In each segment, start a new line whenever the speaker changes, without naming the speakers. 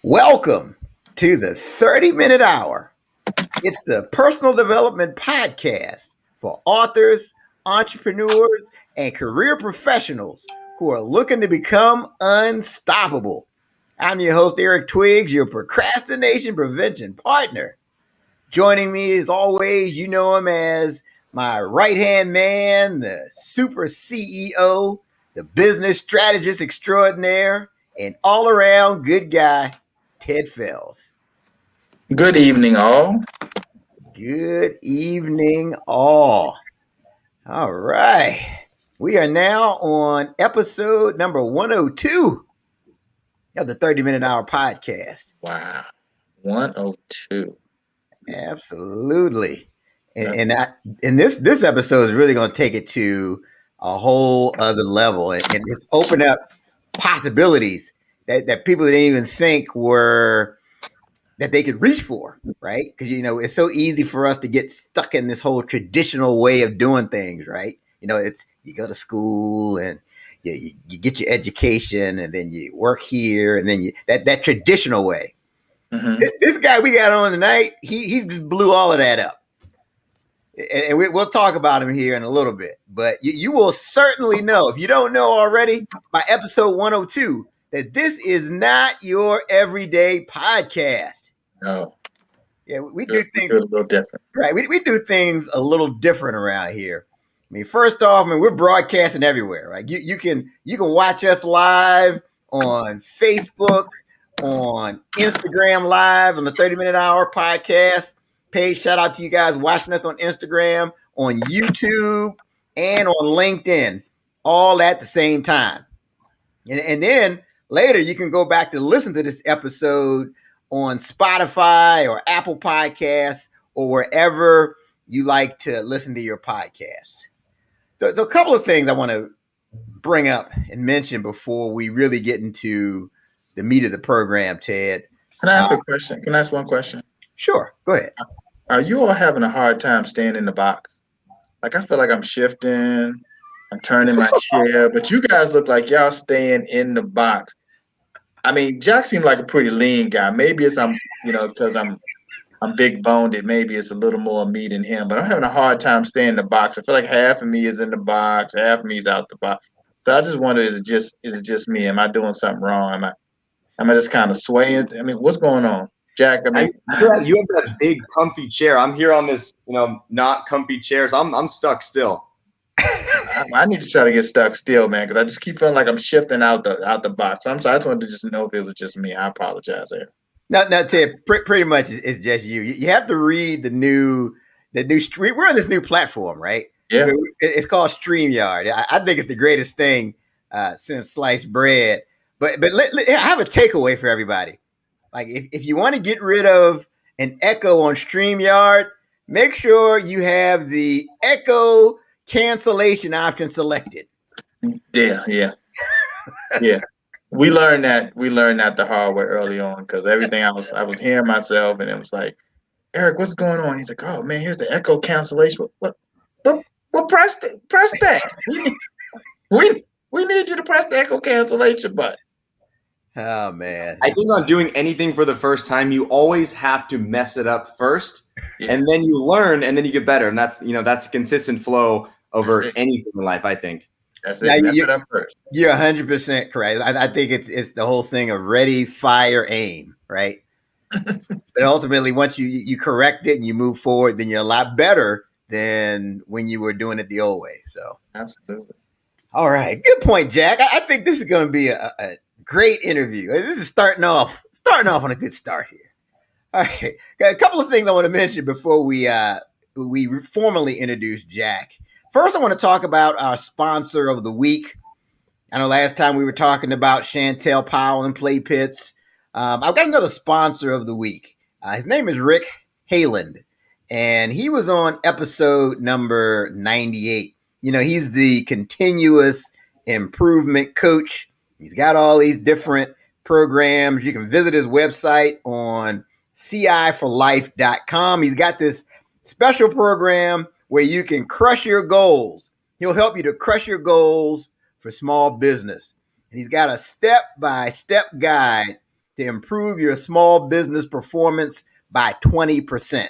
Welcome to the 30-minute hour. It's the personal development podcast for authors, entrepreneurs, and career professionals who are looking to become unstoppable. I'm your host, Eric Twiggs, your procrastination prevention partner. Joining me as always, you know him as my right-hand man, the super CEO, the business strategist extraordinaire, and all-around good guy, Ted Fells.
Good evening, all.
Good evening, all. All right. We are now on episode number 102 of the 30-minute hour podcast.
Wow. 102.
Absolutely. And this episode is really going to take it to a whole other level and just open up possibilities that people didn't even think were that they could reach for, right? Because, it's so easy for us to get stuck in this whole traditional way of doing things, right? It's you go to school and you get your education and then you work here and then that traditional way. Mm-hmm. This guy we got on tonight, he just blew all of that up. And we'll talk about him here in a little bit. But you will certainly know, if you don't know already, by episode 102, that this is not your everyday podcast.
No.
Yeah, we do things
a little different.
Right. We do things a little different around here. I mean, first off, we're broadcasting everywhere, right? You can watch us live on Facebook, on Instagram Live, on the 30-minute hour podcast page. Shout out to you guys watching us on Instagram, on YouTube, and on LinkedIn, all at the same time. And then later you can go back to listen to this episode on Spotify or Apple Podcasts or wherever you like to listen to your podcasts. So a couple of things I want to bring up and mention before we really get into the meat of the program, Ted.
Can I ask a question? Can I ask one question?
Sure. Go ahead.
Are you all having a hard time staying in the box? Like, I feel like I'm shifting, I'm turning my chair, but you guys look like y'all staying in the box. I mean, Jack seemed like a pretty lean guy. Maybe it's because I'm big boned. Maybe it's a little more meat in him. But I'm having a hard time staying in the box. I feel like half of me is in the box, half of me is out the box. So I just wonder, is it just me? Am I doing something wrong? Am I just kind of swaying? I mean, what's going on, Jack?
You have that big comfy chair. I'm here on this, not comfy chairs. I'm stuck still.
I need to try to get stuck still, man, because I just keep feeling like I'm shifting out the box. I'm sorry. I just wanted to just know if it was just me. I apologize there.
No, Ted, pretty much it's just you. You have to read the new. We're on this new platform, right?
Yeah.
It's called StreamYard. I think it's the greatest thing since sliced bread. But I have a takeaway for everybody. Like if you want to get rid of an echo on StreamYard, make sure you have the echo cancellation option selected.
Yeah. Yeah. We learned that the hard way early on, because everything I was hearing myself, and it was like, Eric, what's going on? He's like, oh man, here's the echo cancellation. What press that. We need you to press the echo cancellation button.
Oh man.
I think on doing anything for the first time, you always have to mess it up first, and then you learn, and then you get better. And that's a consistent flow over anything in life, I think.
That's it. Mess it up first.
You're 100% correct. I think it's the whole thing of ready, fire, aim, right? But ultimately, once you correct it and you move forward, then you're a lot better than when you were doing it the old way. So
absolutely.
All right, good point, Jack. I think this is going to be a great interview. This is starting off on a good start here. All right, got a couple of things I want to mention before we formally introduce Jack. First, I want to talk about our sponsor of the week. I know last time we were talking about Chantel Powell and Play Pits. I've got another sponsor of the week. His name is Rick Hayland, and he was on episode number 98. He's the continuous improvement coach. He's got all these different programs. You can visit his website on ciforlife.com. He's got this special program where you can crush your goals. He'll help you to crush your goals for small business. And he's got a step-by-step guide to improve your small business performance by 20%.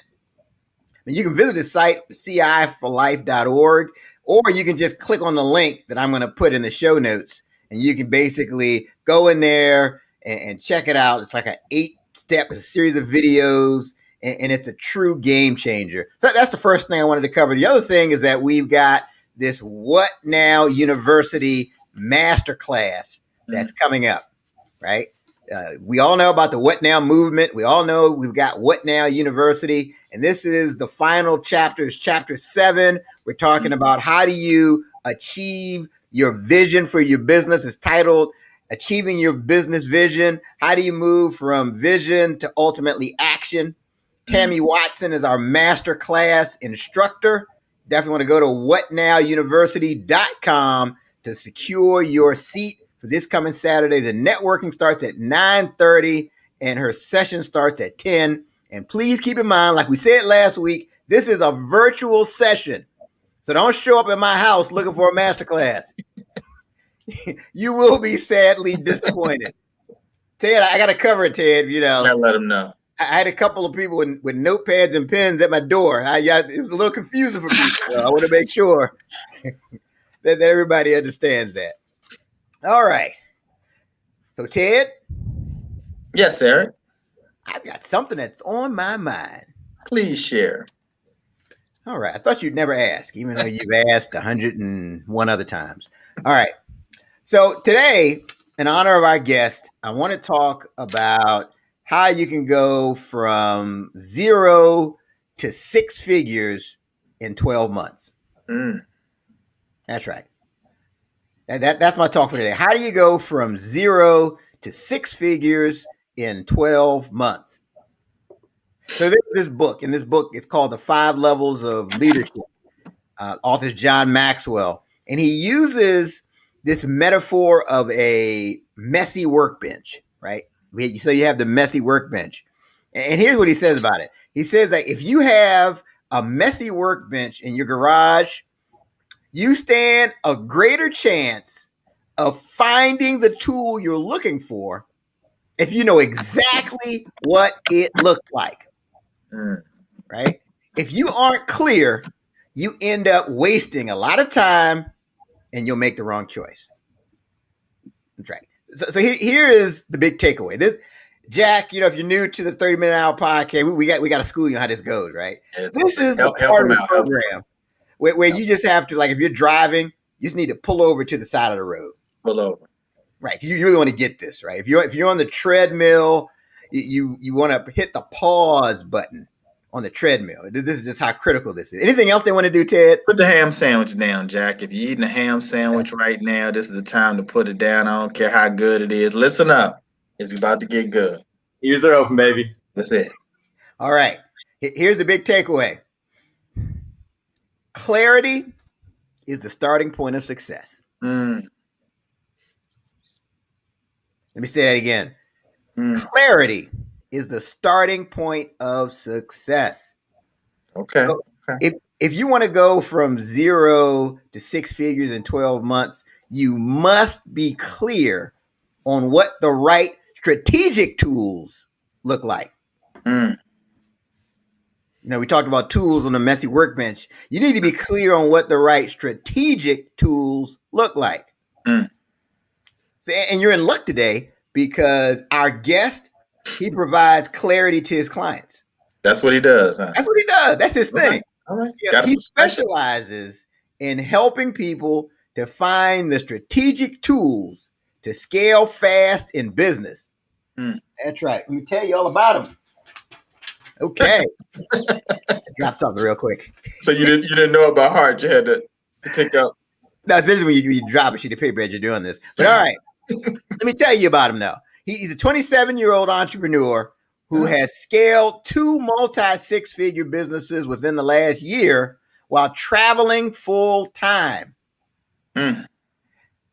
And you can visit his site, ciforlife.org, or you can just click on the link that I'm going to put in the show notes, and you can basically go in there and check it out. It's like an 8-step, a series of videos, and it's a true game changer. So that's the first thing I wanted to cover. The other thing is that we've got this What Now University masterclass that's coming up, right? We all know about the What Now movement. We all know we've got What Now University, and this is the final chapter. It's chapter 7. We're talking about how do you achieve your vision for your business. It's titled Achieving Your Business Vision. How do you move from vision to ultimately action? Tammy Watson is our masterclass instructor. Definitely want to go to whatnowuniversity.com to secure your seat for this coming Saturday. The networking starts at 9:30 and her session starts at 10. And please keep in mind, like we said last week, this is a virtual session. So don't show up at my house looking for a masterclass. You will be sadly disappointed. Ted, I got to cover it, Ted. You know,
I let them know.
I had a couple of people with notepads and pens at my door. It was a little confusing for me. So I want to make sure that everybody understands that. All right. So, Ted?
Yes, Eric?
I've got something that's on my mind.
Please share.
All right. I thought you'd never ask, even though you've asked 101 other times. All right. So today, in honor of our guest, I want to talk about how you can go from 0 to 6 figures in 12 months. That's right. That's my talk for today. How do you go from 0 to 6 figures in 12 months? So there's this book. In this book, it's called The 5 Levels of Leadership. Author John Maxwell. And he uses this metaphor of a messy workbench, right? So you have the messy workbench. And here's what he says about it. He says that if you have a messy workbench in your garage, you stand a greater chance of finding the tool you're looking for if you know exactly what it looked like, right? If you aren't clear, you end up wasting a lot of time and you'll make the wrong choice. That's right. So here is the big takeaway. Jack, if you're new to the 30-minute hour podcast, we got to school you how this goes, right? This is the part of the program where you just have to, like, if you're driving, you just need to pull over to the side of the road.
Pull over.
Right. Because you really want to get this, right? If you're on the treadmill, you want to hit the pause button on the treadmill. This is just how critical this is. Anything else they want to do, Ted?
Put the ham sandwich down, Jack. If you're eating a ham sandwich right now, this is the time to put it down. I don't care how good it is. Listen up. It's about to get good.
Ears are open, baby.
That's it.
All right. Here's the big takeaway. Clarity is the starting point of success. Let me say that again. Clarity is the starting point of success.
Okay.
So if you want to go from 0 to 6 figures in 12 months, you must be clear on what the right strategic tools look like. We talked about tools on the messy workbench. You need to be clear on what the right strategic tools look like. So, and you're in luck today because our guest, he provides clarity to his clients.
That's what he does, huh?
That's what he does. That's his thing.
All right.
He specializes in helping people to find the strategic tools to scale fast in business. That's right. Let me tell you all about them. Okay. Drop something real quick.
So you didn't know it by heart. You had to pick up.
No, this is when you drop a sheet of paper as you're doing this. But all right. Let me tell you about him, though. He's a 27-year-old entrepreneur who has scaled 2 multi-6-figure businesses within the last year while traveling full time.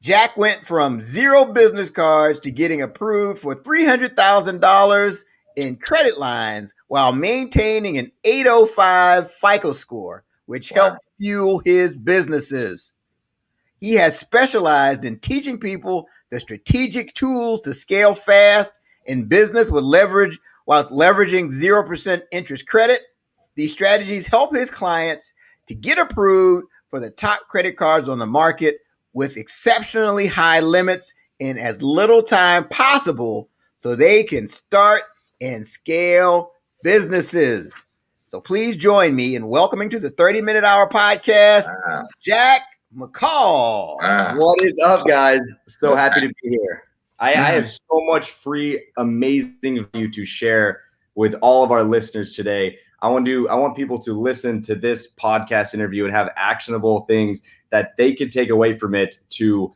Jack went from 0 business cards to getting approved for $300,000 in credit lines while maintaining an 805 FICO score, which helped fuel his businesses. He has specialized in teaching people the strategic tools to scale fast in business while leveraging 0% interest credit. These strategies help his clients to get approved for the top credit cards on the market with exceptionally high limits in as little time possible so they can start and scale businesses. So please join me in welcoming to the 30-Minute Hour podcast, Jack McColl.
What is up, guys? So happy to be here. I have so much free, amazing value to share with all of our listeners today. I want people to listen to this podcast interview and have actionable things that they can take away from it to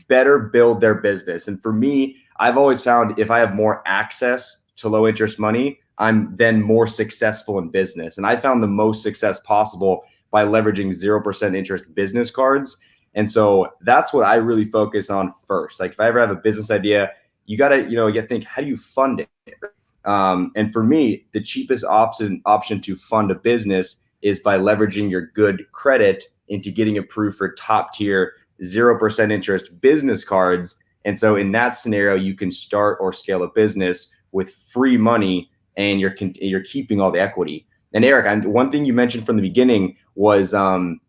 better build their business. And for me, I've always found if I have more access to low interest money, I'm then more successful in business. And I found the most success possible by leveraging 0% interest business cards. And so that's what I really focus on first. Like if I ever have a business idea, you got to, think, how do you fund it? And for me, the cheapest option to fund a business is by leveraging your good credit into getting approved for top tier 0% interest business cards. And so in that scenario, you can start or scale a business with free money and you're keeping all the equity. And Eric, one thing you mentioned from the beginning was, having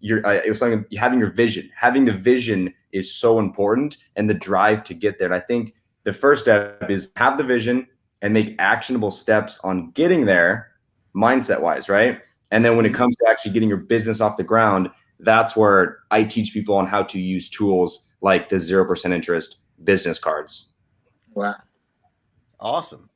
your vision. Having the vision is so important and the drive to get there. And I think the first step is have the vision and make actionable steps on getting there mindset wise, right? And then when it comes to actually getting your business off the ground, that's where I teach people on how to use tools like the 0% interest business cards.
Wow.
Awesome.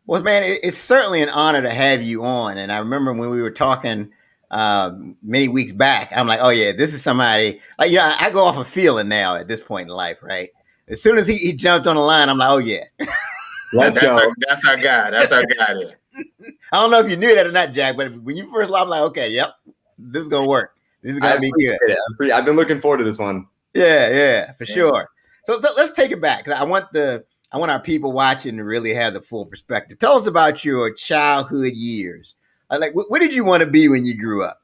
Well, man, it's certainly an honor to have you on. And I remember when we were talking many weeks back, I'm like, oh yeah, this is somebody, I go off a feeling now at this point in life, right? As soon as he jumped on the line, I'm like, oh yeah.
That's our guy. That's our guy there.
I don't know if you knew that or not, Jack, but when you first I'm like, okay, yep, this is going to work. This is going to be good.
I've been looking forward to this one.
Yeah, for sure. So let's take it back. I want our people watching to really have the full perspective. Tell us about your childhood years. Like, what did you want to be when you grew up?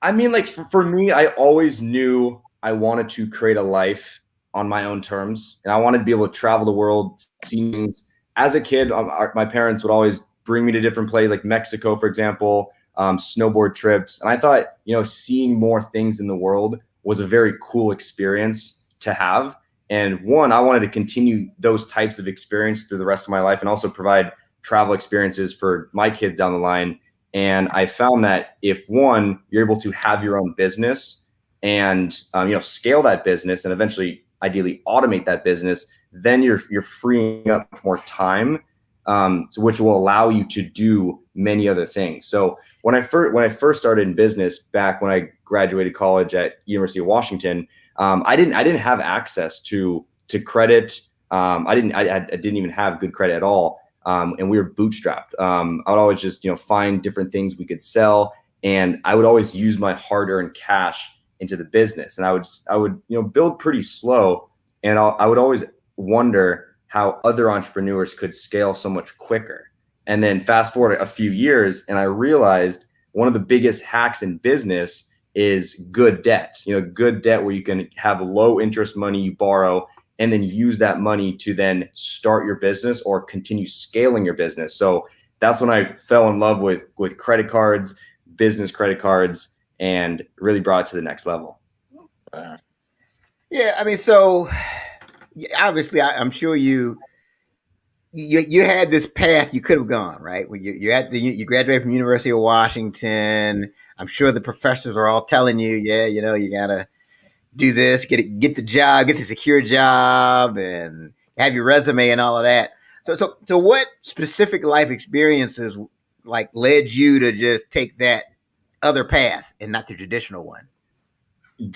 I mean, like for me, I always knew I wanted to create a life on my own terms, and I wanted to be able to travel the world, see things. As a kid, my parents would always bring me to different places, like Mexico, for example, snowboard trips. And I thought, seeing more things in the world was a very cool experience to have. And one, I wanted to continue those types of experience through the rest of my life and also provide travel experiences for my kids down the line. And I found that if one, you're able to have your own business and, scale that business and eventually ideally automate that business, then you're freeing up more time, which will allow you to do many other things. So when I first started in business back when I graduated college at University of Washington, I didn't have access to credit. I didn't even have good credit at all. And we were bootstrapped. I would always just, find different things we could sell. And I would always use my hard-earned cash into the business. And I would build pretty slow. And I would always wonder how other entrepreneurs could scale so much quicker. And then fast forward a few years, and I realized one of the biggest hacks in business is good debt. Good debt where you can have low interest money you borrow and then use that money to then start your business or continue scaling your business. So that's when I fell in love with credit cards, business credit cards, and really brought it to the next level.
Yeah, I mean, so obviously, I'm sure you had this path you could have gone, right? When you graduated from University of Washington. I'm sure the professors are all telling you, you gotta do this, get the job, get the secure job, and have your resume and all of that. So what specific life experiences led you to just take that other path and not the traditional one?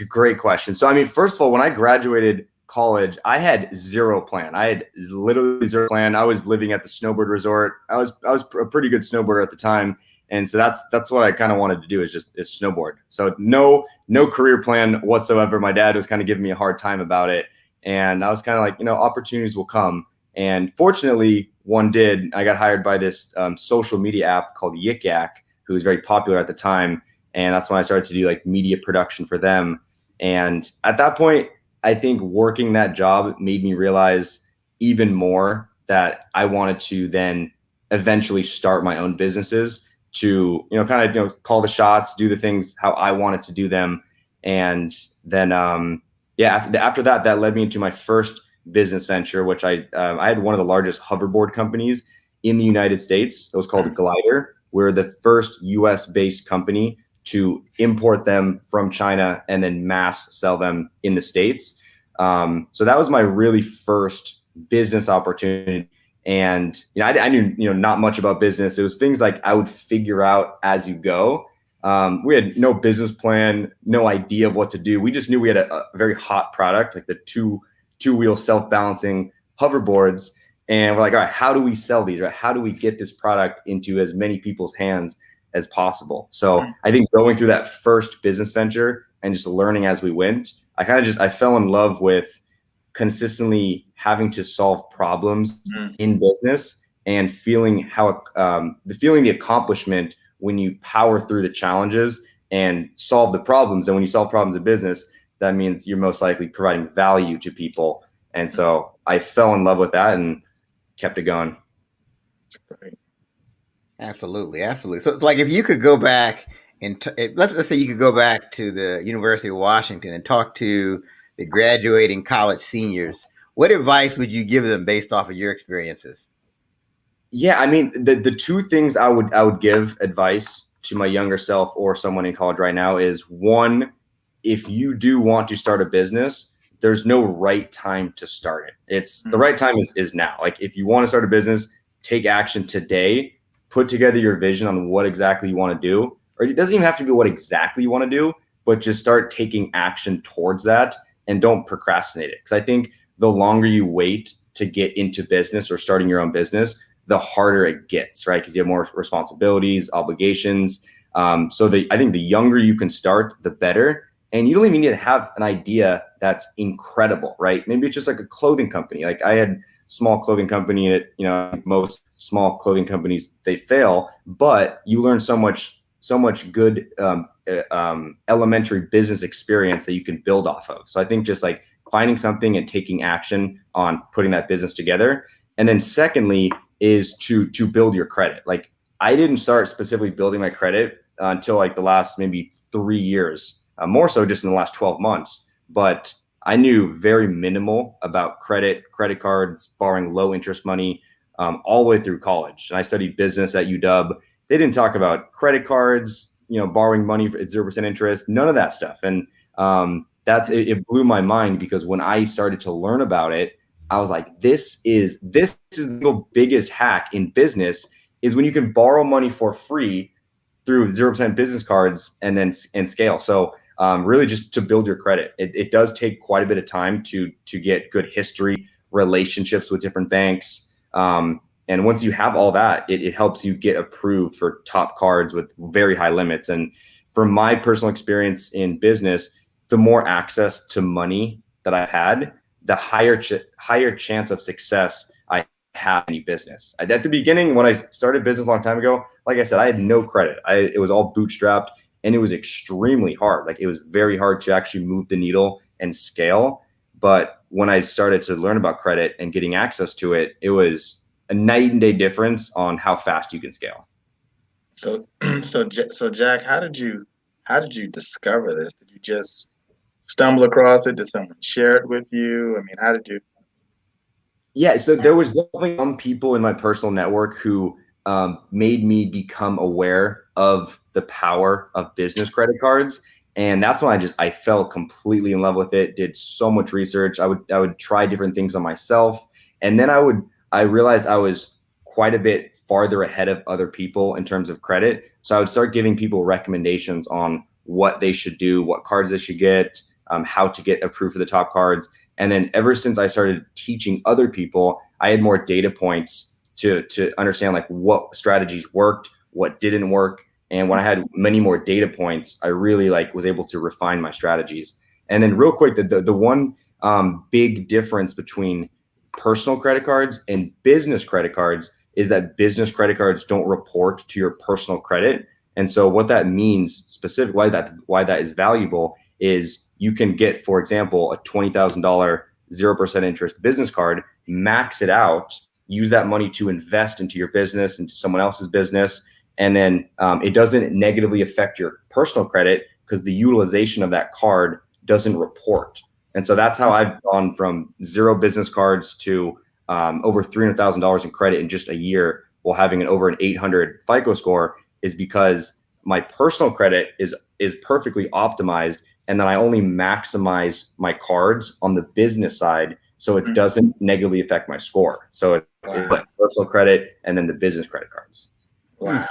Great question. So, I mean, first of all, when I graduated college, I had zero plan. I had literally zero plan. I was living at the snowboard resort. I was a pretty good snowboarder at the time. And so that's what I kind of wanted to do is snowboard. So no career plan whatsoever. My dad was kind of giving me a hard time about it. And I was kind of like, opportunities will come. And fortunately, one did. I got hired by this social media app called Yik Yak, who was very popular at the time. And that's when I started to do like media production for them. And at that point, I think working that job made me realize even more that I wanted to then eventually start my own businesses to, kind of, call the shots, do the things how I wanted to do them. And then, after that, that led me into my first business venture, which I had one of the largest hoverboard companies in the United States. It was called Glider. We're the first US based company to import them from China and then mass sell them in the States. So that was my really first business opportunity. And I knew not much about business. It was things like I would figure out as you go. We had no business plan, no idea of what to do. We just knew we had a very hot product, like the two-wheel self-balancing hoverboards. And we're like, all right, how do we sell these? Right? How do we get this product into as many people's hands as possible? So I think going through that first business venture and just learning as we went, I fell in love with consistently having to solve problems in business and feeling the accomplishment when you power through the challenges and solve the problems. And when you solve problems in business, that means you're most likely providing value to people. And so I fell in love with that and kept it going.
Absolutely. So it's like if you could go back and let's say you could go back to the University of Washington and talk to the graduating college seniors, what advice would you give them based off of your experiences?
Yeah, I mean, the two things I would give advice to my younger self or someone in college right now is, one, if you do want to start a business, there's no right time to start it. It's the right time is now. Like if you want to start a business, take action today, put together your vision on what exactly you want to do, or it doesn't even have to be what exactly you want to do, but just start taking action towards that and don't procrastinate it. Because I think the longer you wait to get into business or starting your own business, the harder it gets, right? Because you have more responsibilities, obligations. I think the younger you can start, the better. And you don't even need to have an idea that's incredible, right? Maybe it's just like a clothing company. Like I had a small clothing company, and most small clothing companies, they fail, but you learn so much good elementary business experience that you can build off of. So I think just like finding something and taking action on putting that business together. And then secondly is to build your credit. Like I didn't start specifically building my credit until like the last maybe 3 years, more so just in the last 12 months. But I knew very minimal about credit cards, borrowing low interest money, all the way through college. And I studied business at UW. They didn't talk about credit cards, borrowing money at 0% interest, none of that stuff. And it blew my mind, because when I started to learn about it, I was like, this is the biggest hack in business, is when you can borrow money for free through 0% business cards and scale. So really just to build your credit. It does take quite a bit of time to get good history, relationships with different banks. And once you have all that, it helps you get approved for top cards with very high limits. And from my personal experience in business, the more access to money that I've had, the higher chance of success I have in any business. At the beginning, when I started business a long time ago, like I said, I had no credit. It was all bootstrapped, and it was extremely hard. Like it was very hard to actually move the needle and scale. But when I started to learn about credit and getting access to it, it was a night and day difference on how fast you can scale.
So Jack, how did you discover this? Did you just stumble across it? Did someone share it with you? I mean, how did you?
Yeah, so there was definitely some people in my personal network who made me become aware of the power of business credit cards. And that's when I fell completely in love with it, did so much research. I would try different things on myself. And then I realized I was quite a bit farther ahead of other people in terms of credit. So I would start giving people recommendations on what they should do, what cards they should get, how to get approved for the top cards. And then ever since I started teaching other people, I had more data points to understand like what strategies worked, what didn't work. And when I had many more data points, I really was able to refine my strategies. And then real quick, the one big difference between personal credit cards and business credit cards is that business credit cards don't report to your personal credit. And so what that means specifically, why that is valuable is you can get, for example, a $20,000 0% interest business card, max it out, use that money to invest into your business, into someone else's business. And then it doesn't negatively affect your personal credit because the utilization of that card doesn't report. And so that's how I've gone from 0 business cards to over $300,000 in credit in just a year, while having over an 800 FICO score, is because my personal credit is perfectly optimized, and then I only maximize my cards on the business side, so it doesn't negatively affect my score. So it's like personal credit and then the business credit cards.
Wow.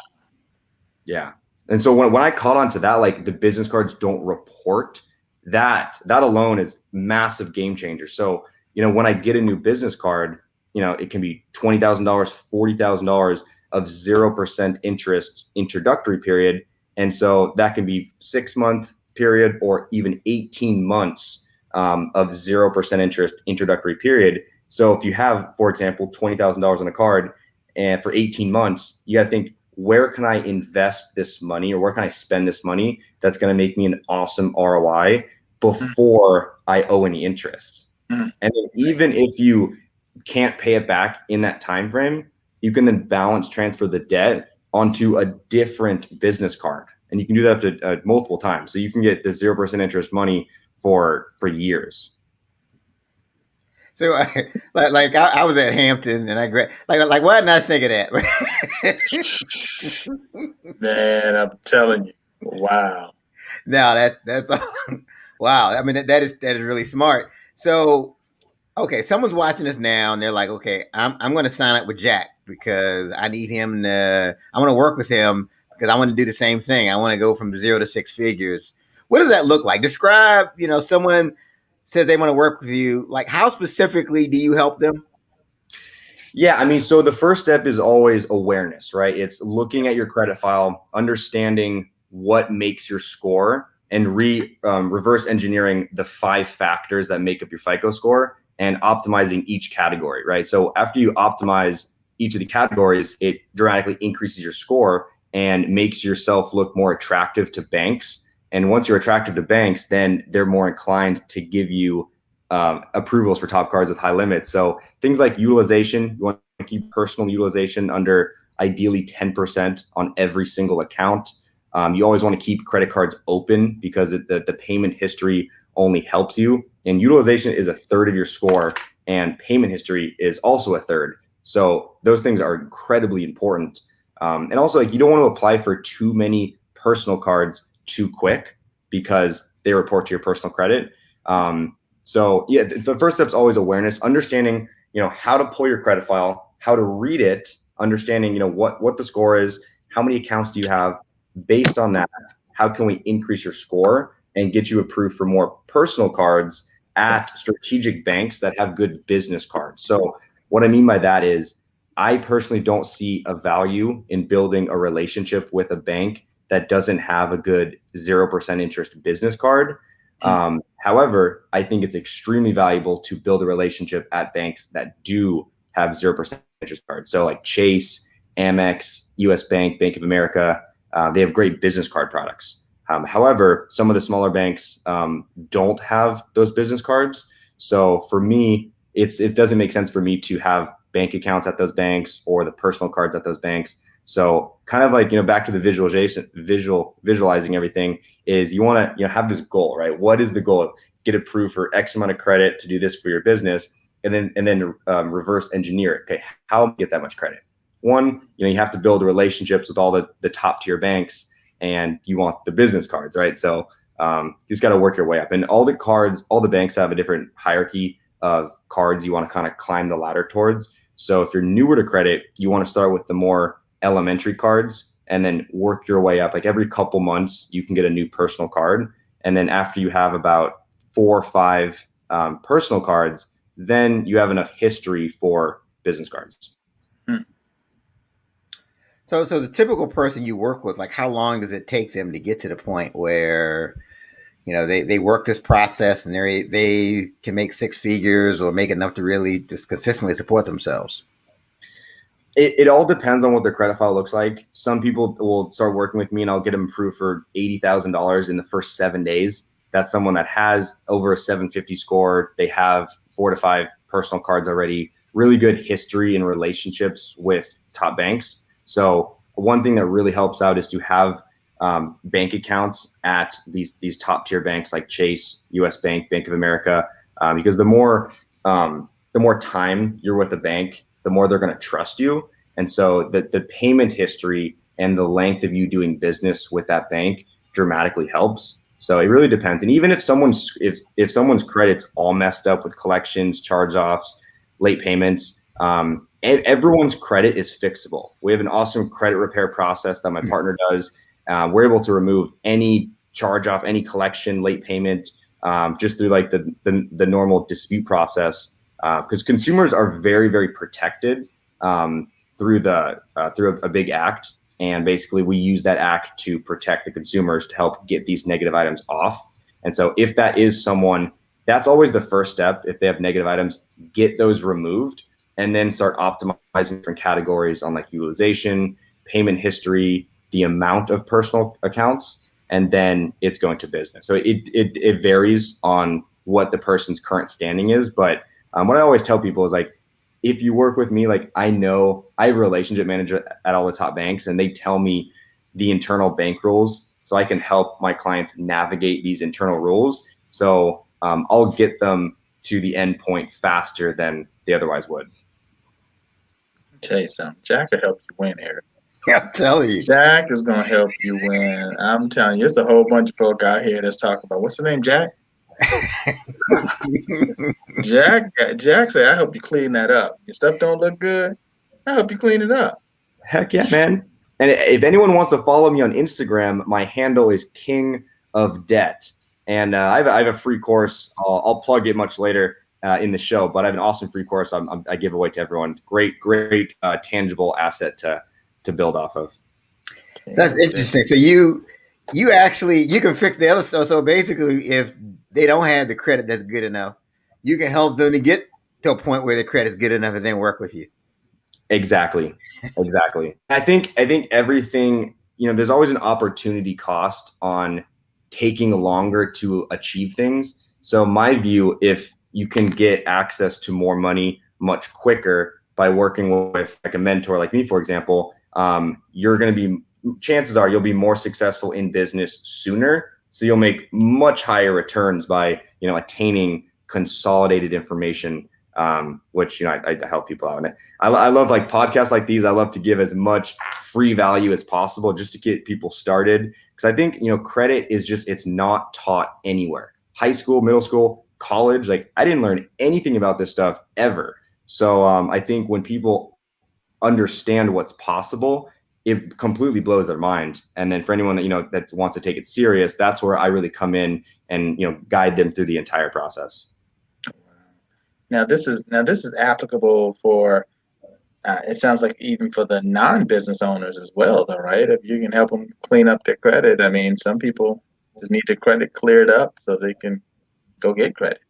Yeah. And so when I caught on to that, like the business cards don't report, that alone is massive game changer. So, when I get a new business card, it can be $20,000, $40,000 of 0% interest introductory period. And so that can be 6-month period or even 18 months of 0% interest introductory period. So if you have, for example, $20,000 on a card, and for 18 months, you got to think, where can I invest this money, or where can I spend this money that's going to make me an awesome ROI before I owe any interest? And then even if you can't pay it back in that time frame, you can then balance transfer the debt onto a different business card, and you can do that up to multiple times. So you can get the 0% interest money for years.
So I was at Hampton, and I like why didn't I think of that?
Man, I'm telling you, wow.
No, that's wow. I mean, that is really smart. So, okay, someone's watching us now, and they're like, okay, I'm going to sign up with Jack because I need him to. I want to work with him because I want to do the same thing. I want to go from 0 to 6 figures. What does that look like? Describe. Someone says they want to work with you. Like, how specifically do you help them?
Yeah, I mean, so the first step is always awareness, right? It's looking at your credit file, understanding what makes your score, and reverse engineering the 5 factors that make up your FICO score, and optimizing each category, right? So after you optimize each of the categories, it dramatically increases your score and makes yourself look more attractive to banks. And once you're attractive to banks, then they're more inclined to give you approvals for top cards with high limits. So things like utilization, you want to keep personal utilization under ideally 10% on every single account. You always want to keep credit cards open because the payment history only helps you. And utilization is 1/3 of your score, and payment history is also 1/3. So those things are incredibly important. And also, like, you don't want to apply for too many personal cards too quick because they report to your personal credit. So yeah, the first step is always awareness, understanding, how to pull your credit file, how to read it, understanding, what the score is, how many accounts do you have. Based on that, how can we increase your score and get you approved for more personal cards at strategic banks that have good business cards? So what I mean by that is, I personally don't see a value in building a relationship with a bank that doesn't have a good 0% interest business card. However, I think it's extremely valuable to build a relationship at banks that do have 0% interest cards. So like Chase, Amex, US Bank, Bank of America, they have great business card products. However, some of the smaller banks don't have those business cards. So for me, it doesn't make sense for me to have bank accounts at those banks or the personal cards at those banks. So kind of like, back to the visualizing everything, is you want to, have this goal, right? What is the goal? Get approved for X amount of credit to do this for your business, and then reverse engineer it. Okay, how do I get that much credit? One, you have to build relationships with all the top tier banks, and you want the business cards, right? So you just got to work your way up. And all the banks have a different hierarchy of cards you want to kind of climb the ladder towards. So if you're newer to credit, you want to start with the more elementary cards and then work your way up. Like every couple months, you can get a new personal card. And then after you have about 4 or 5 personal cards, then you have enough history for business cards.
So the typical person you work with, like, how long does it take them to get to the point where, they work this process and they can make 6 figures or make enough to really just consistently support themselves?
It all depends on what their credit file looks like. Some people will start working with me and I'll get them approved for $80,000 in the first 7 days. That's someone that has over a 750 score. They have 4 to 5 personal cards already, really good history and relationships with top banks. So one thing that really helps out is to have bank accounts at these top tier banks like Chase, US Bank, Bank of America, because the more time you're with a bank, the more they're going to trust you. And so the payment history and the length of you doing business with that bank dramatically helps. So it really depends. And even if someone's credit's all messed up with collections, charge-offs, late payments, everyone's credit is fixable. We have an awesome credit repair process that my partner does. We're able to remove any charge-off, any collection, late payment, just through like the normal dispute process. Because consumers are very, very protected through a big act, and basically we use that act to protect the consumers to help get these negative items off. And so if that is someone, that's always the first step. If they have negative items, get those removed, and then start optimizing different categories on like utilization, payment history, the amount of personal accounts, and then it's going to business. So it varies on what the person's current standing is, but what I always tell people is like, if you work with me, like I know I have a relationship manager at all the top banks, and they tell me the internal bank rules, so I can help my clients navigate these internal rules. So I'll get them to the end point faster than they otherwise would.
I'll tell you something, Jack will help you win, Eric.
I'm telling you,
Jack is gonna help you win. I'm telling you, it's a whole bunch of folk out here that's talking about what's the name, Jack? Jack said, I hope you clean that up. Your stuff don't look good. I hope you clean it up.
Heck yeah, man. And if anyone wants to follow me on Instagram, my handle is King of Debt. And I have a free course. I'll plug it much later in the show, but I have an awesome free course I give away to everyone. Great tangible asset to build off of.
So that's interesting. So you can fix the other stuff. So basically, if they don't have the credit that's good enough, you can help them to get to a point where the credit's good enough and then work with you.
Exactly. I think everything, there's always an opportunity cost on taking longer to achieve things. So my view, if you can get access to more money much quicker by working with like a mentor like me, for example, chances are you'll be more successful in business sooner. So you'll make much higher returns by, attaining consolidated information, which, I help people out. And I love like podcasts like these. I love to give as much free value as possible just to get people started. Because I think, credit is it's not taught anywhere. High school, middle school, college, like I didn't learn anything about this stuff ever. So I think when people understand what's possible, it completely blows their mind. And then for anyone that, that wants to take it serious, that's where I really come in and, guide them through the entire process.
Now this is applicable for, it sounds like even for the non-business owners as well, though, right? If you can help them clean up their credit, I mean, some people just need their credit cleared up so they can go get credit.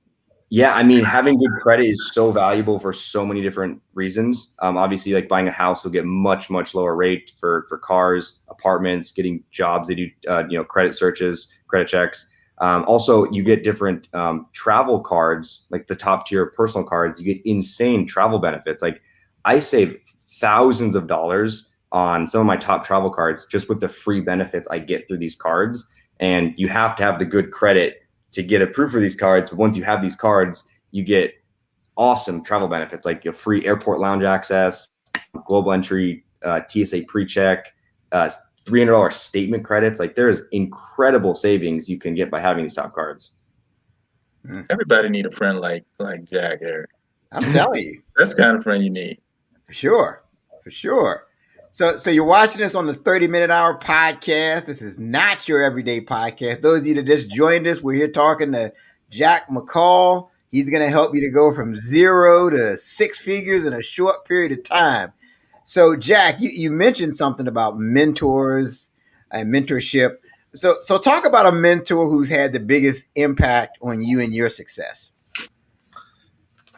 Yeah, I mean, having good credit is so valuable for so many different reasons. Obviously, like buying a house will get much lower rate for cars, apartments, getting jobs. They do credit searches, credit checks. Also, you get different travel cards, like the top tier personal cards. You get insane travel benefits. Like I save thousands of dollars on some of my top travel cards just with the free benefits I get through these cards. And you have to have the good credit to get approved for these cards. But once you have these cards, you get awesome travel benefits like your free airport lounge access, global entry, TSA pre-check, $300 statement credits. Like there's incredible savings you can get by having these top cards.
Everybody need a friend like Jack, Eric.
I'm telling you.
That's the kind of friend you need.
For sure. So you're watching this on the 30-Minute Hour podcast. This is not your everyday podcast. Those of you that just joined us, we're here talking to Jack McColl. He's going to help you to go from 0 to 6 figures in a short period of time. So Jack, you mentioned something about mentors and mentorship. So talk about a mentor who's had the biggest impact on you and your success.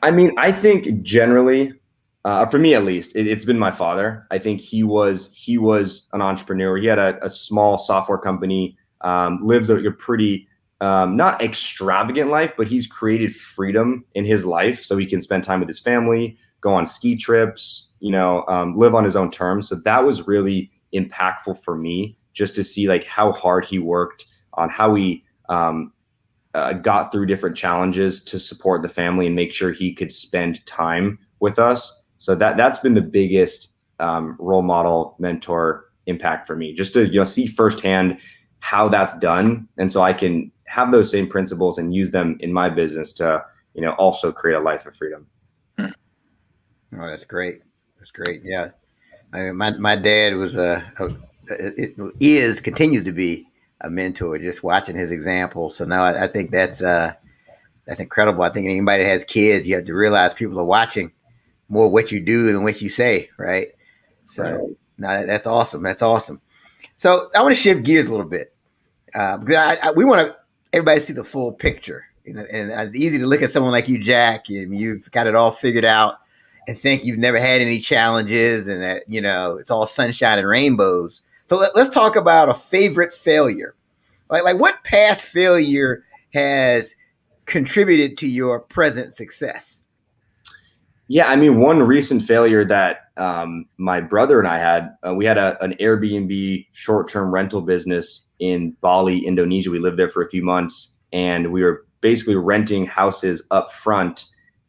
I mean, I think generally For me, at least, it's been my father. I think he was an entrepreneur. He had a small software company, lives a pretty not extravagant life, but he's created freedom in his life so he can spend time with his family, go on ski trips, live on his own terms. So that was really impactful for me, just to see like how hard he worked, on how he got through different challenges to support the family and make sure he could spend time with us. So that's been the biggest role model, mentor impact for me, just to see firsthand how that's done, and so I can have those same principles and use them in my business to also create a life of freedom.
Oh, that's great. That's great. Yeah, I mean, my dad was continues to be a mentor. Just watching his example. So now I think that's incredible. I think anybody that has kids, you have to realize people are watching more what you do than what you say, right? So
Right.
no, that's awesome. That's awesome. So I want to shift gears a little bit because we want everybody to see the full picture. And it's easy to look at someone like you, Jack, and you've got it all figured out and think you've never had any challenges and that, it's all sunshine and rainbows. So let's talk about a favorite failure. Like what past failure has contributed to your present success?
Yeah, I mean, one recent failure that my brother and I had, we had an Airbnb short-term rental business in Bali, Indonesia. We lived there for a few months, and we were basically renting houses up front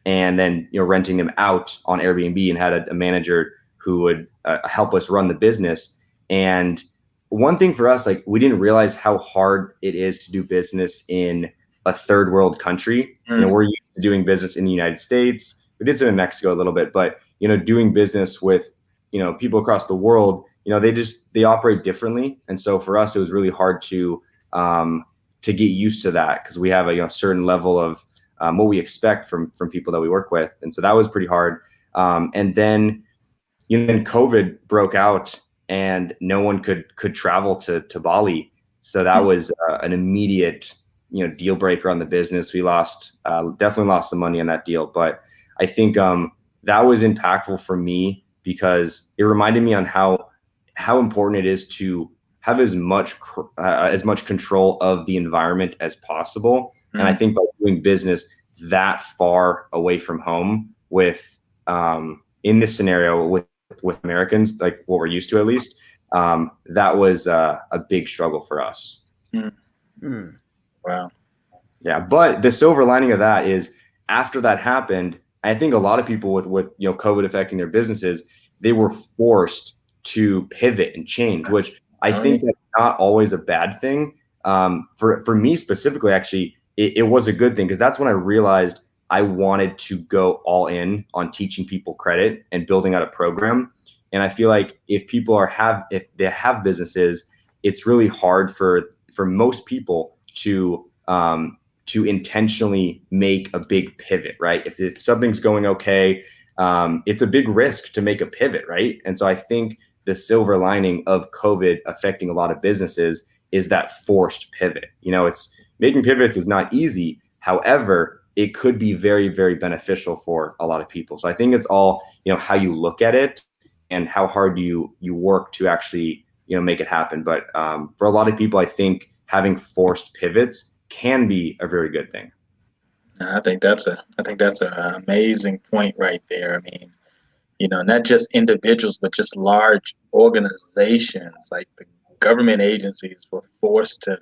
and then renting them out on Airbnb, and had a manager who would help us run the business. And one thing for us, like, we didn't realize how hard it is to do business in a third world country. We're used to doing business in the United States. We did some in Mexico a little bit, but doing business with people across the world, they operate differently, and so for us it was really hard to get used to that, because we have a certain level of what we expect from people that we work with, and so that was pretty hard. And then then COVID broke out, and no one could travel to Bali, so that was an immediate deal breaker on the business. We definitely lost some money on that deal, but I think that was impactful for me, because it reminded me on how important it is to have as much control of the environment as possible. And I think by doing business that far away from home, with in this scenario with Americans, like what we're used to at least, that was a big struggle for us.
Wow.
Yeah, but the silver lining of that is, after that happened, I think a lot of people with COVID affecting their businesses, they were forced to pivot and change, which I think that's not always a bad thing. For me specifically, actually, it was a good thing, because that's when I realized I wanted to go all in on teaching people credit and building out a program. And I feel like if they have businesses, it's really hard for most people to intentionally make a big pivot, right? If something's going okay, it's a big risk to make a pivot, right? And so I think the silver lining of COVID affecting a lot of businesses is that forced pivot. It's making pivots is not easy. However, it could be very, very beneficial for a lot of people. So I think it's all, how you look at it and how hard you work to actually, make it happen. But for a lot of people, I think having forced pivots can be a very good thing.
I think that's an amazing point right there. I mean, not just individuals, but just large organizations like the government agencies were forced to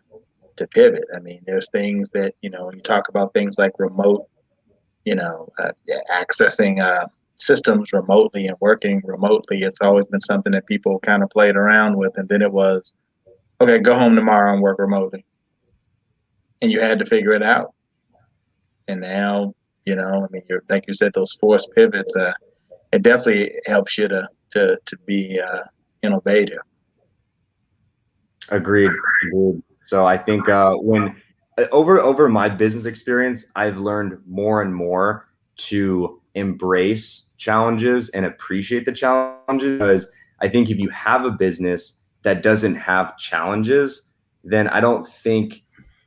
pivot. I mean, there's things that, when you talk about things like remote, accessing systems remotely and working remotely, it's always been something that people kind of played around with. And then it was, okay, go home tomorrow and work remotely. And you had to figure it out. And now, I mean, like you said, those forced pivots, it definitely helps you to be innovative.
Agreed. So I think when over my business experience, I've learned more and more to embrace challenges and appreciate the challenges, because I think if you have a business that doesn't have challenges, then I don't think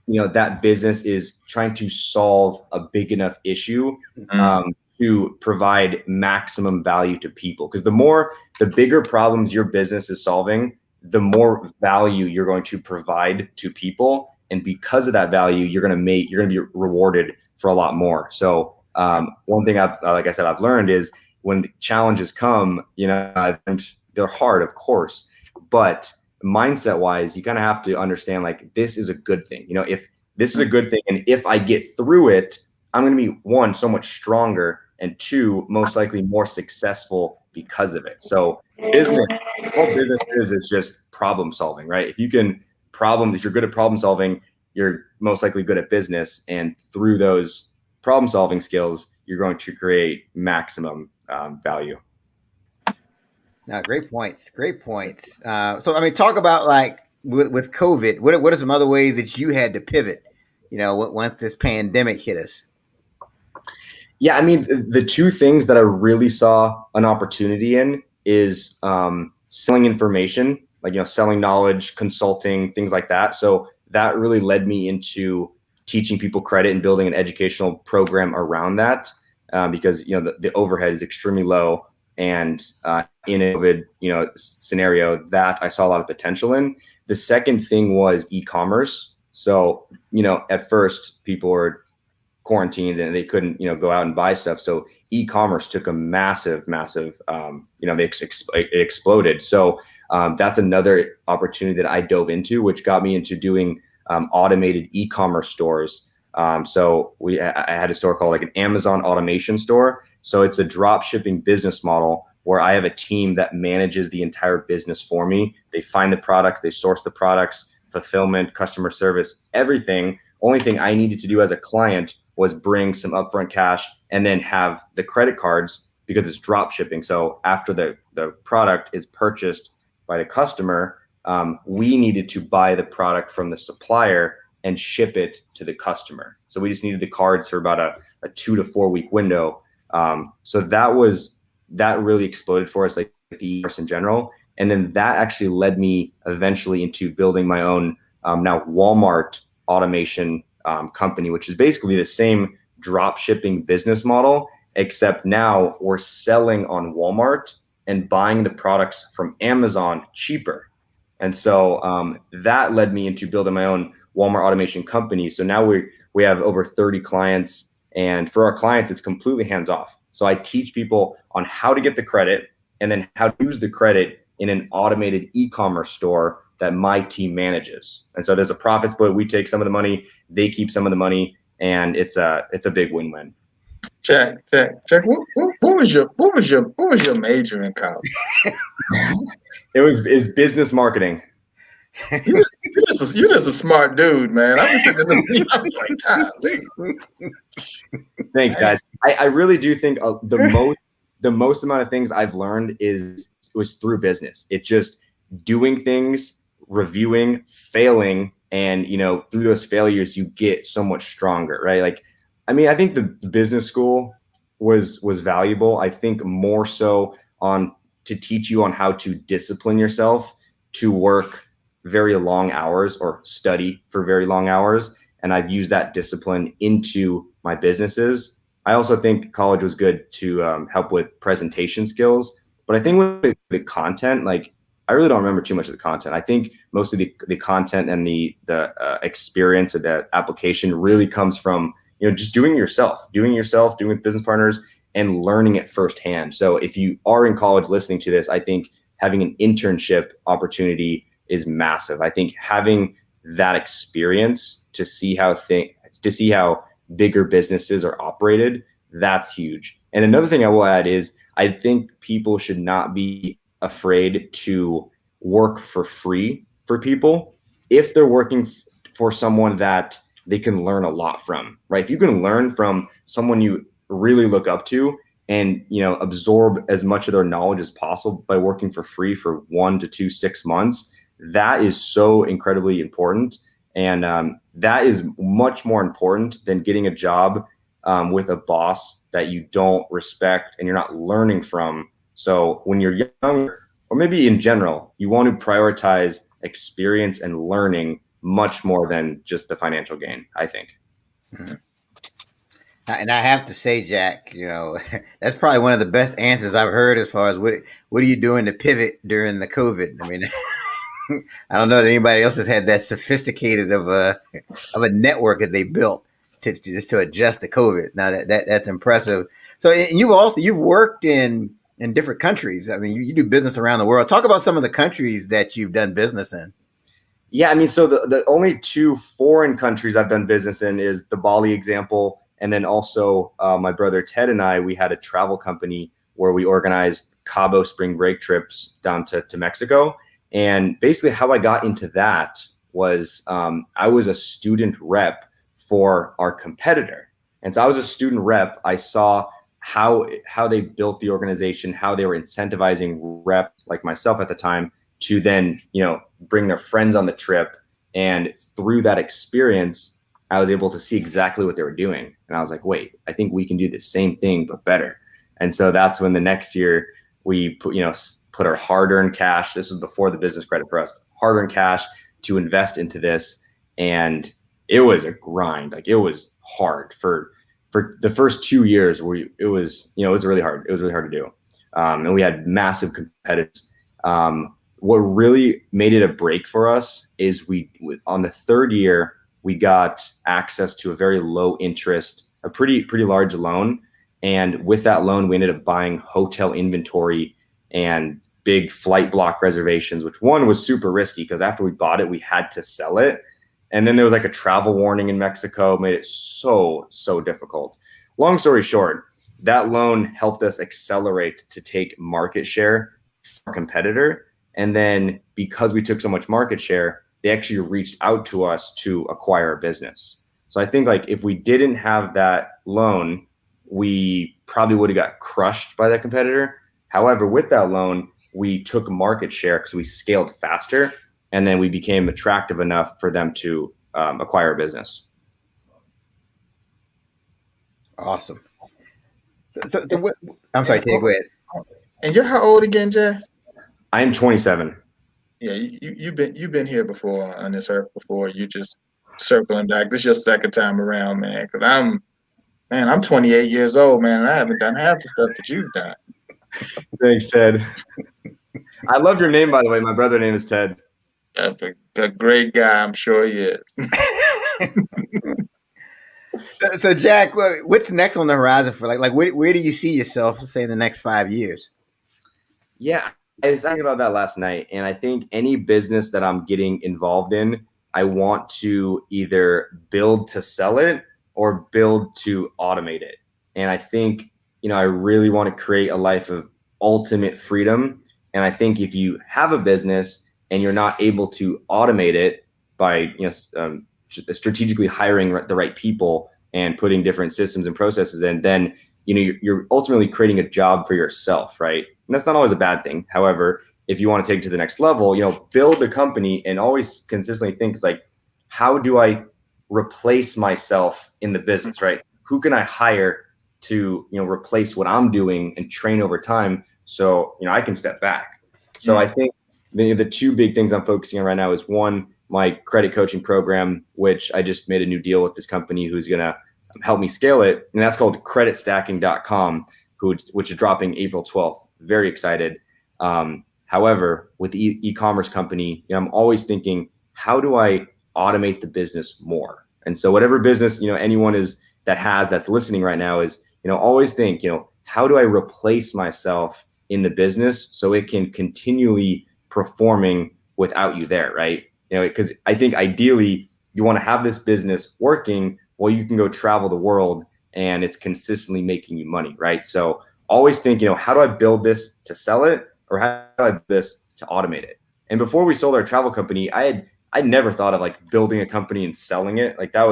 that business is trying to solve a big enough issue to provide maximum value to people. Because the bigger problems your business is solving, the more value you're going to provide to people. And because of that value, you're going to be rewarded for a lot more. So one thing like I said, I've learned is when the challenges come, they're hard, of course, but mindset wise, you kind of have to understand like, this is a good thing. If this is a good thing, and if I get through it, I'm going to be, one, so much stronger, and two, most likely more successful because of it. So all business is just problem solving, right? If you're good at problem solving, you're most likely good at business. And through those problem solving skills, you're going to create maximum value.
Now, great points. Great points. So, I mean, talk about like with COVID, what are some other ways that you had to pivot, once this pandemic hit us?
Yeah, I mean, the two things that I really saw an opportunity in is selling information, like, selling knowledge, consulting, things like that. So that really led me into teaching people credit and building an educational program around that, because, the overhead is extremely low. And in a COVID, scenario, that I saw a lot of potential in. The second thing was e-commerce. So, at first people were quarantined and they couldn't, go out and buy stuff. So e-commerce took a massive, it exploded. So that's another opportunity that I dove into, which got me into doing automated e-commerce stores. So I had a store called like an Amazon automation store. So it's a drop shipping business model where I have a team that manages the entire business for me. They find the products, they source the products, fulfillment, customer service, everything. Only thing I needed to do as a client was bring some upfront cash and then have the credit cards, because it's drop shipping. So after the product is purchased by the customer, we needed to buy the product from the supplier and ship it to the customer. So we just needed the cards for about a 2 to 4 week window. So that really exploded for us, like the e-commerce in general. And then that actually led me eventually into building my own now Walmart automation company, which is basically the same drop shipping business model, except now we're selling on Walmart and buying the products from Amazon cheaper. And so that led me into building my own Walmart automation company. So now we have over 30 clients, and for our clients, it's completely hands off. So I teach people on how to get the credit and then how to use the credit in an automated e-commerce store that my team manages. And so there's a profit split. We take some of the money, they keep some of the money, and it's a big win-win.
Jack. What was your major in college?
It was business marketing.
You're just a smart dude, man. I'm just sitting there, I'm like, golly.
Thanks, guys. I really do think the most amount of things I've learned was through business. It's just doing things, reviewing, failing, and through those failures you get so much stronger, right? Like, I mean, I think the business school was valuable. I think more so to teach you on how to discipline yourself to work very long hours or study for very long hours. And I've used that discipline into my businesses. I also think college was good to help with presentation skills. But I think with the content, like, I really don't remember too much of the content. I think most of the content and the experience of that application really comes from, just doing yourself, doing with business partners and learning it firsthand. So if you are in college listening to this, I think having an internship opportunity is massive. I think having that experience to see how bigger businesses are operated, that's huge. And another thing I will add is I think people should not be afraid to work for free for people if they're working for someone that they can learn a lot from, right? If you can learn from someone you really look up to and absorb as much of their knowledge as possible by working for free for 1 to 6 months, that is so incredibly important. And that is much more important than getting a job with a boss that you don't respect and you're not learning from. So when you're younger, or maybe in general, you want to prioritize experience and learning much more than just the financial gain, I think.
And I have to say, Jack, that's probably one of the best answers I've heard as far as what are you doing to pivot during the COVID? I mean, I don't know that anybody else has had that sophisticated of a network that they built just to adjust to COVID. Now that's impressive. So you've worked in different countries. I mean, you do business around the world. Talk about some of the countries that you've done business in.
Yeah, I mean, so the only two foreign countries I've done business in is the Bali example. And then also my brother Ted and we had a travel company where we organized Cabo spring break trips down to Mexico. And basically how I got into that was I was a student rep for our competitor. And so I was a student rep. I saw how they built the organization, how they were incentivizing reps like myself at the time to then, bring their friends on the trip. And through that experience, I was able to see exactly what they were doing. And I was like, wait, I think we can do the same thing, but better. And so that's when the next year we put our hard-earned cash. This was before the business credit for us, hard-earned cash to invest into this. And it was a grind. Like it was hard for the first 2 years it was really hard. It was really hard to do. And we had massive competitors. What really made it a break for us is on the third year, we got access to a very low interest, a pretty large loan. And with that loan, we ended up buying hotel inventory and big flight block reservations, which one was super risky because after we bought it, we had to sell it. And then there was like a travel warning in Mexico, made it so difficult. Long story short, that loan helped us accelerate to take market share from our competitor. And then because we took so much market share, they actually reached out to us to acquire a business. So I think like if we didn't have that loan, we probably would have got crushed by that competitor. However, with that loan, we took market share because we scaled faster, and then we became attractive enough for them to acquire a business.
Awesome. So what, I'm sorry, Ted, go ahead.
And you're how old again, Jay?
I am 27.
Yeah, you've been here before on this earth before. You just circling back. This is your second time around, man. Because I'm 28 years old, man. And I haven't done half the stuff that you've done.
Thanks, Ted. I love your name, by the way. My brother's name is Ted.
A great guy, I'm sure he is.
So, Jack, what's next on the horizon for where do you see yourself, say, in the next 5 years?
Yeah, I was thinking about that last night, and I think any business that I'm getting involved in, I want to either build to sell it or build to automate it. And I think, I really want to create a life of ultimate freedom. And I think if you have a business and you're not able to automate it by, strategically hiring the right people and putting different systems and processes in, then, you're ultimately creating a job for yourself, right? And that's not always a bad thing. However, if you want to take it to the next level, build a company and always consistently think, like, how do I replace myself in the business, right? Who can I hire to, replace what I'm doing and train over time so, I can step back. So I think the two big things I'm focusing on right now is one, my credit coaching program, which I just made a new deal with this company who's going to help me scale it. And that's called creditstacking.com, which is dropping April 12th. Very excited. However, with the e-commerce company, I'm always thinking, how do I automate the business more? And so whatever business, anyone that's listening right now is, always think, how do I replace myself in the business so it can continually performing without you there, right? Because I think ideally you want to have this business working while you can go travel the world and it's consistently making you money, right? So always think, how do I build this to sell it, or how do I build this to automate it? And before we sold our travel company, I'd never thought of like building a company and selling it. Like I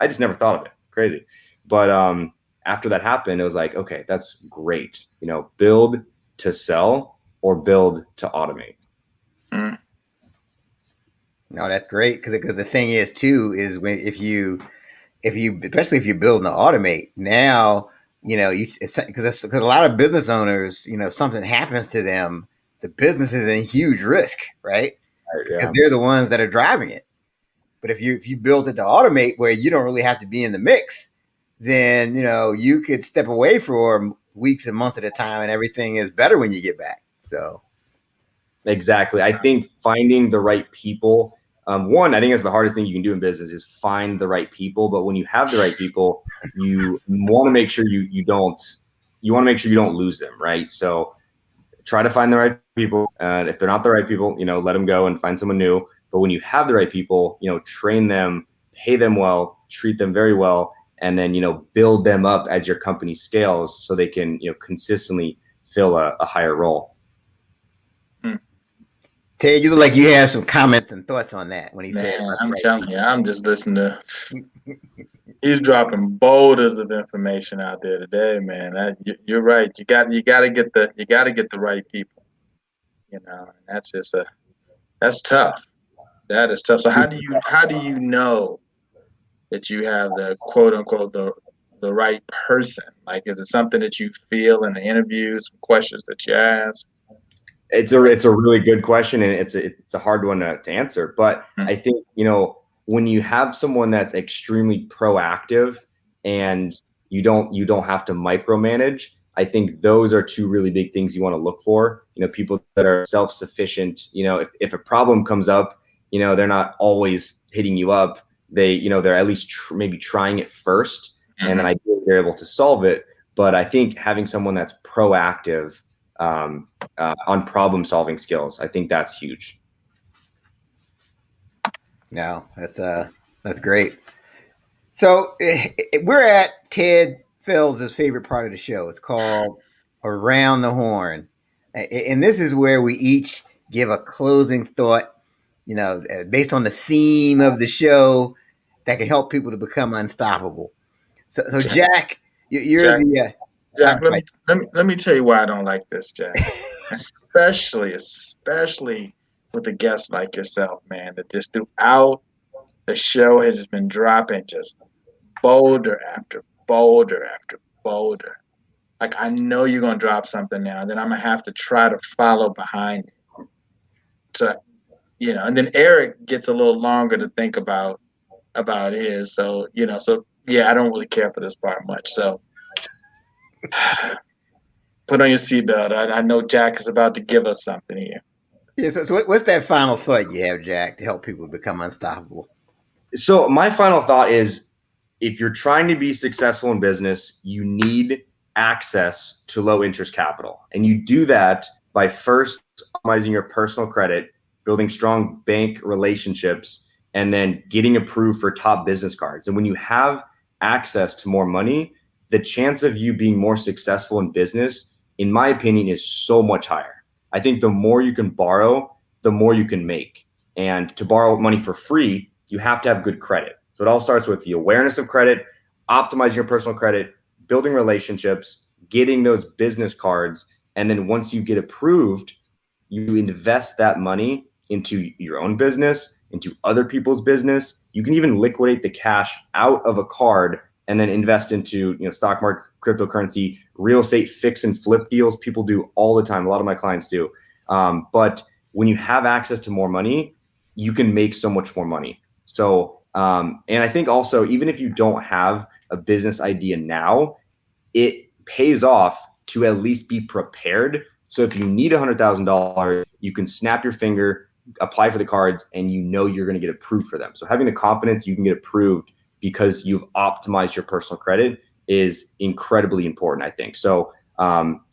just never thought of it. Crazy. But after that happened, it was like, okay, that's great. Build to sell or build to automate.
No, that's great because the thing is too is if you especially if you're building to automate now, because a lot of business owners, something happens to them, the business is in huge risk, right? Because they're the ones that are driving it. But if you build it to automate where you don't really have to be in the mix, then you could step away for weeks and months at a time, and everything is better when you get back. So
exactly, I think finding the right people. One, I think is the hardest thing you can do in business is find the right people. But when you have the right people, you want to make sure you don't lose them, right? So try to find the right people. And if they're not the right people, let them go and find someone new. But when you have the right people, train them, pay them well, treat them very well, and then, build them up as your company scales so they can, consistently fill a higher role.
Ted, you look like you have some comments and thoughts on that when he said,
I'm telling you, I'm just listening to, he's dropping boulders of information out there today, man. You're right. You got to get the right people, and that's just that's tough. That is tough. So how do you know that you have the quote unquote the right person? Like, is it something that you feel in the interviews, some questions that you ask?
It's a really good question, and it's a hard one to answer. But I think, when you have someone that's extremely proactive and you don't have to micromanage, I think those are two really big things you want to look for. People that are self-sufficient. If a problem comes up, they're not always hitting you up. They're at least maybe trying it first, and then they're able to solve it. But I think having someone that's proactive on problem solving skills, I think that's huge.
No, that's great. So we're at Ted Fells' favorite part of the show. It's called Around the Horn. And this is where we each give a closing thought, based on the theme of the show that can help people to become unstoppable. So Jack, you're
Jack, Jack, let me tell you why I don't like this, Jack. especially with a guest like yourself, man, that just throughout the show has just been dropping just boulder after boulder after boulder. Like, I know you're gonna drop something now, and then I'm gonna have to try to follow behind it. So, and then Eric gets a little longer to think about his. So, yeah, I don't really care for this part much. So put on your seatbelt. I know Jack is about to give us something here.
Yeah, so what's that final thought you have, Jack, to help people become unstoppable?
So my final thought is, if you're trying to be successful in business, you need access to low interest capital. And you do that by first optimizing your personal credit, building strong bank relationships, and then getting approved for top business cards. And when you have access to more money, the chance of you being more successful in business, in my opinion, is so much higher. I think the more you can borrow, the more you can make. And to borrow money for free, you have to have good credit. So it all starts with the awareness of credit, optimizing your personal credit, building relationships, getting those business cards. And then once you get approved, you invest that money into your own business, into other people's business. You can even liquidate the cash out of a card and then invest into stock market, cryptocurrency, real estate, fix and flip deals. People do all the time. A lot of my clients do. But when you have access to more money, you can make so much more money. So, and I think also, even if you don't have a business idea now, it pays off to at least be prepared. So if you need $100,000, you can snap your finger, apply for the cards, and you're going to get approved for them. So having the confidence you can get approved because you've optimized your personal credit is incredibly important, I think. So,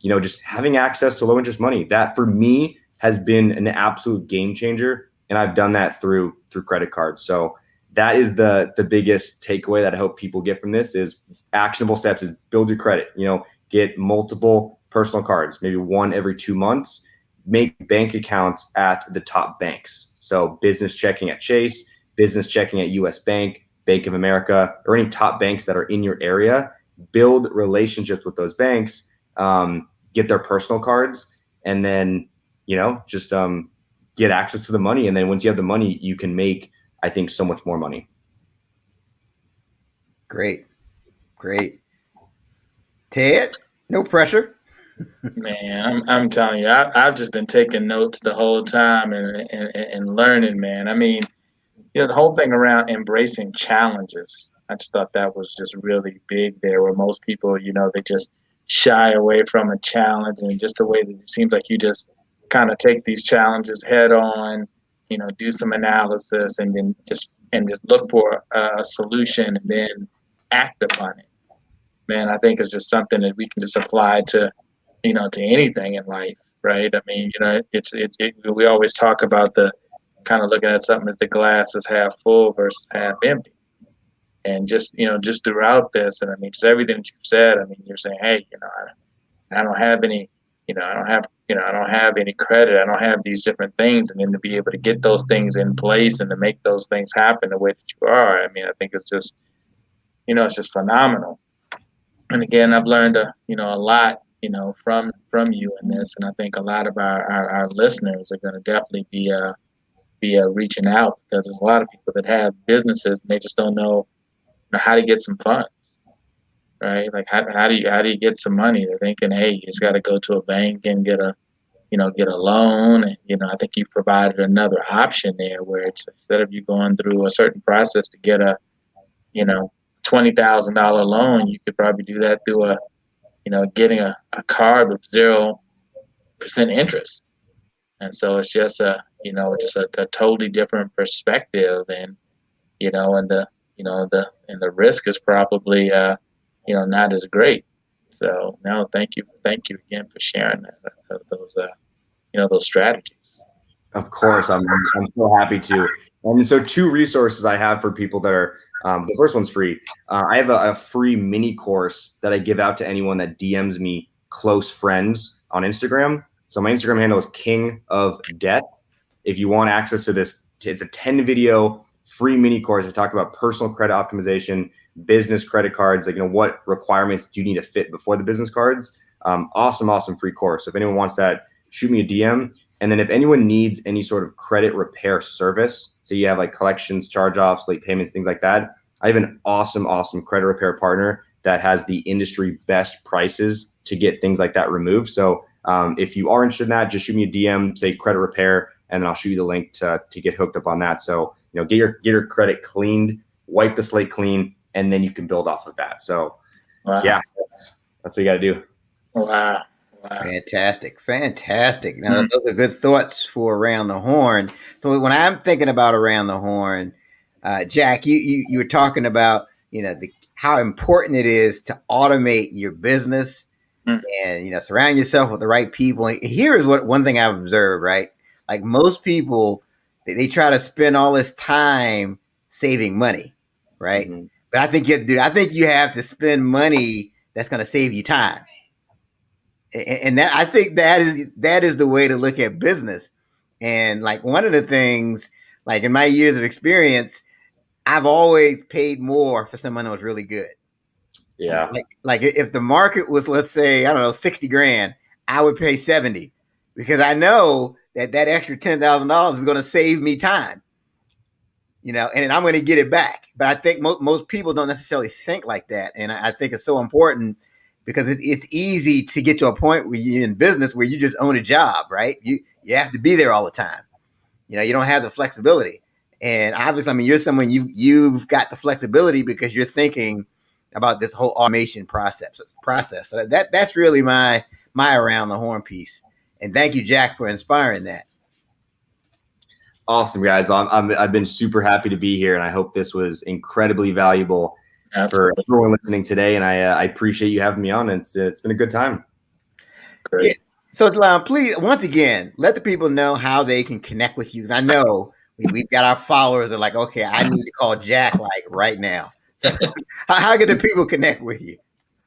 just having access to low interest money, that for me has been an absolute game changer. And I've done that through credit cards. So that is the biggest takeaway that I hope people get from this is actionable steps is build your credit, get multiple personal cards, maybe one every 2 months, make bank accounts at the top banks. So business checking at Chase, business checking at US Bank, Bank of America, or any top banks that are in your area, build relationships with those banks, get their personal cards, and then, just get access to the money. And then once you have the money, you can make, I think, so much more money.
Great. Ted, no pressure.
Man, I'm telling you, I've just been taking notes the whole time and learning, man. I mean, the whole thing around embracing challenges. I just thought that was just really big there, where most people, they just shy away from a challenge, and just the way that it seems like you just kind of take these challenges head on, do some analysis, and then just look for a solution and then act upon it. Man, I think it's just something that we can just apply to, to anything in life, right? I mean, we always talk about the kind of looking at something as the glass is half full versus half empty. And just throughout this, and I mean, just everything that you've said, I mean, you're saying, hey, I don't have any, I don't have any credit. I don't have these different things. And then to be able to get those things in place and to make those things happen the way that you are, I mean, I think it's just, it's just phenomenal. And again, I've learned a lot, from you in this. And I think a lot of our listeners are going to definitely be reaching out, because there's a lot of people that have businesses and they just don't know how to get some funds, right? Like how do you get some money? They're thinking, hey, you just got to go to a bank and get a loan. And I think you've provided another option there, where it's, instead of you going through a certain process to get a $20,000 loan, you could probably do that through getting a card with 0% interest. And so it's just a totally different perspective, and the risk is probably not as great. So no, thank you again for sharing those strategies.
Of course, I'm so happy to. And so 2 resources I have for people that are, the first one's free. I have a free mini course that I give out to anyone that DMs me close friends on Instagram. So my Instagram handle is King of Debt. If you want access to this, it's a 10-video free mini course. I talk about personal credit optimization, business credit cards, like, what requirements do you need to fit before the business cards. Awesome free course. So if anyone wants that, shoot me a DM. And then if anyone needs any sort of credit repair service, so you have like collections, charge-offs, late payments, things like that, I have an awesome credit repair partner that has the industry best prices to get things like that removed. So if you are interested in that, just shoot me a DM, say credit repair, and then I'll shoot you the link to get hooked up on that. So, get your credit cleaned, wipe the slate clean, and then you can build off of that. So
wow.
Yeah, that's what you got to do.
Wow.
Fantastic. Now, those are good thoughts for Around the Horn. So when I'm thinking about Around the Horn, Jack, you were talking about, how important it is to automate your business and, surround yourself with the right people. And here is one thing I've observed, right? Like most people, they try to spend all this time saving money, right? Mm-hmm. But I think you have to spend money that's going to save you time. And that, I think that is the way to look at business. And like one of the things, like in my years of experience, I've always paid more for someone that was really good.
Yeah.
Like if the market was, let's say, I don't know, 60 grand, I would pay 70 because I know that extra $10,000 is going to save me time, and I'm going to get it back. But I think most people don't necessarily think like that. And I think it's so important because it's easy to get to a point where you're in business where you just own a job, right? You have to be there all the time. You don't have the flexibility. And obviously, I mean, you're someone you've got the flexibility because you're thinking about this whole automation process. So that's really my Around the Horn piece. And thank you, Jack, for inspiring that.
Awesome, guys. I've been super happy to be here, and I hope this was incredibly valuable for everyone listening today. And I appreciate you having me on. It's been a good time.
Great.
Yeah. So please, once again, let the people know how they can connect with you. I know we've got our followers that are like, okay, I need to call Jack like right now. So how can the people connect with you?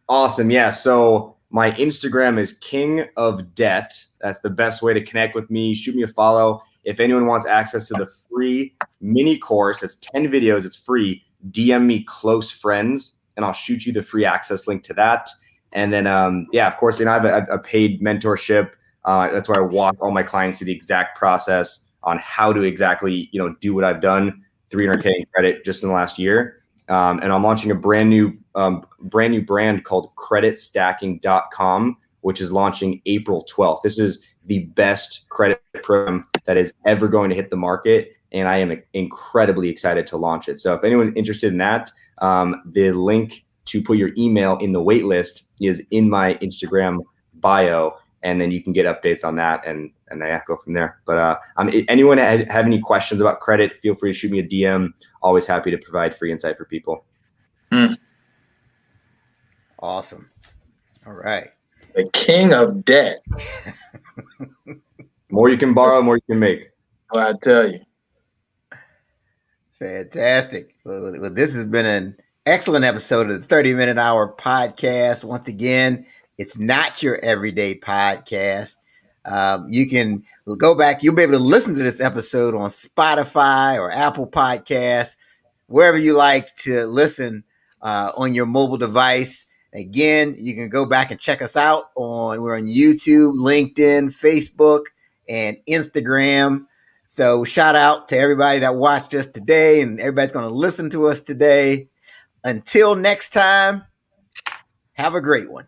Awesome. Yeah. So my Instagram is King of Debt. That's the best way to connect with me. Shoot me a follow. If anyone wants access to the free mini course, it's 10 videos. It's free. DM me close friends, and I'll shoot you the free access link to that. And then, of course, I have a paid mentorship. That's where I walk all my clients through the exact process on how to exactly, do what I've done, 300K in credit just in the last year. And I'm launching a brand new brand called creditstacking.com, which is launching April 12th. This is the best credit program that is ever going to hit the market. and I am incredibly excited to launch it. So if anyone's interested in that, the link to put your email in the wait list is in my Instagram bio, and then you can get updates on that and go from there. But anyone have any questions about credit, feel free to shoot me a DM. Always happy to provide free insight for people.
Awesome. All right.
The king of debt.
More you can borrow, more you can make.
Well, I tell you.
Fantastic. Well, this has been an excellent episode of the 30-Minute Hour podcast. Once again, it's not your everyday podcast. You can go back. You'll be able to listen to this episode on Spotify or Apple Podcasts, wherever you like to listen on your mobile device. Again, you can go back and check us out we're on YouTube, LinkedIn, Facebook, and Instagram. So shout out to everybody that watched us today and everybody's going to listen to us today. Until next time, have a great one.